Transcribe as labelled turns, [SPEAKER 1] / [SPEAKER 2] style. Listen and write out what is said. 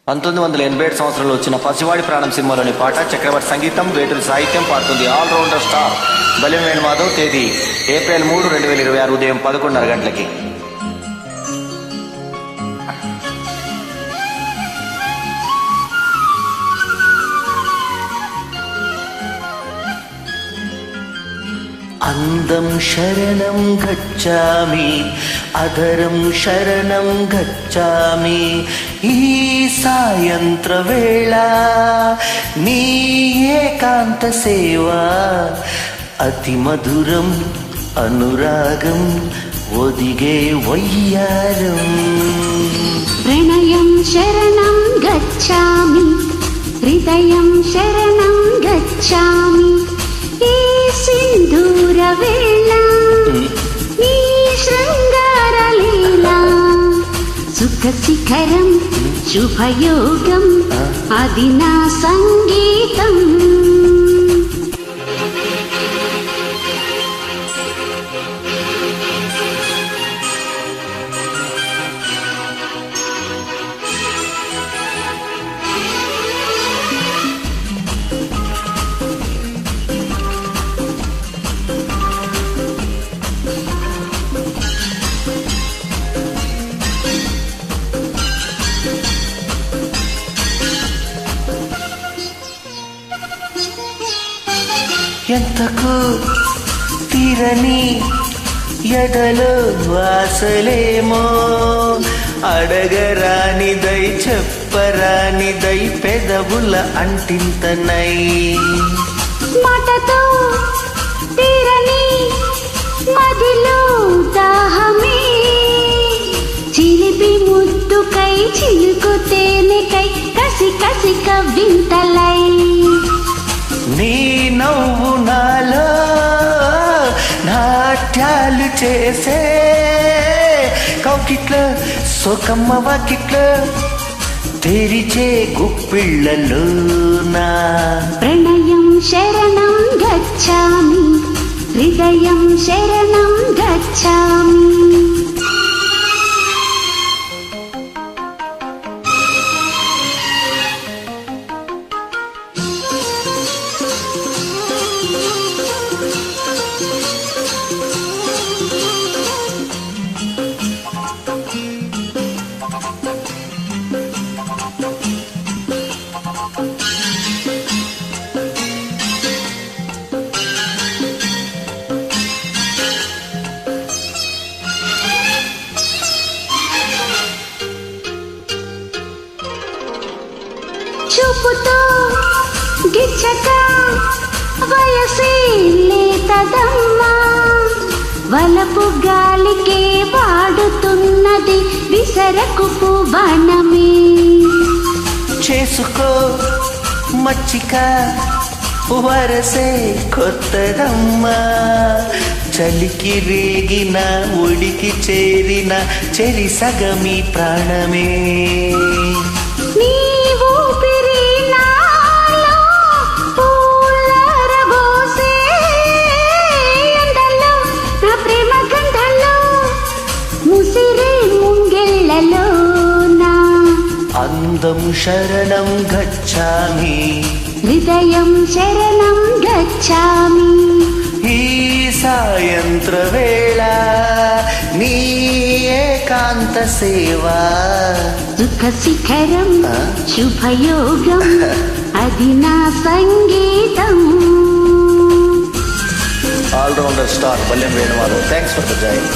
[SPEAKER 1] 1987 సంవత్సరంలో వచ్చిన పసివాడి ప్రాణం సినిమాలోని పాట. చక్రవర్తి సంగీతం, వేటూరి సాహిత్యం. పాడుతుంది ఆల్రౌండర్ స్టార్ బలెం వేణుమాధవ్. తేదీ ఏప్రిల్ 3, 2026 ఉదయం 11:30 గంటలకి. అందం శరణం గచ్చామి, అధరం శరణం గచ్చామి. ఈ సాయంత్ర వేళ నీ ఏకాంత సేవ, అతి మధురం అనురాగం ఒదిగే వయ్యారం.
[SPEAKER 2] ప్రణయం శరణం గచ్చామి, హృదయం శరణం గచ్చామి. ఈ సింధూర వేళ నీ శృంగార లీల, సుఖ శిఖరం శుభయోగం అది నా సంగీతం.
[SPEAKER 1] ఎంతకు తీరని ఎదలో వాసలేమో, అడగరానిదై చెప్పరానిదై పెదవుల అంటింతనై.
[SPEAKER 2] మాటతో తీరని మదిలో దాహమే, చిలిపి ముద్దుకై చిలుకు తేనెకై కసి కసి కవ్వింతలై.
[SPEAKER 1] నీ నవ్వు నాలో నాట్యాలు చేసే కౌకిట్ల సోకమ్మ వాకిట్ల తెరిచే గుప్పిళ్ళలో నా.
[SPEAKER 2] ప్రణయం శరణం గచ్చామి, హృదయం శరణం గచ్చామి. చూపుతో గిచ్చక వయసే లేతదమ్మా, వలపు గాలికే వాడుతున్నది విసరకు పువనమే.
[SPEAKER 1] చేసుకో మచ్చిక వరసే కొత్తదమ్మా, చలికి రేగిన ఒడికి చేరిన చెరి సగమి ప్రాణమే.
[SPEAKER 2] నీ ఊపిరి నాలో పూలరబోసే ఎండలో, నా ప్రేమ గంధంలో ముసిరే ముంగెళ్ళలో నా.
[SPEAKER 1] అందం శరణం గచ్చామి,
[SPEAKER 2] హృదయం శరణం గచ్చామి.
[SPEAKER 1] ఈ సాయంత్ర వేళ నీ ఏకాంత సేవ,
[SPEAKER 2] సుఖ శిఖరం శుభయోగం అది నా సంగీతం.
[SPEAKER 1] ఆల్రౌండర్ స్టార్ బలెం Venumadhav. Thanks for the join.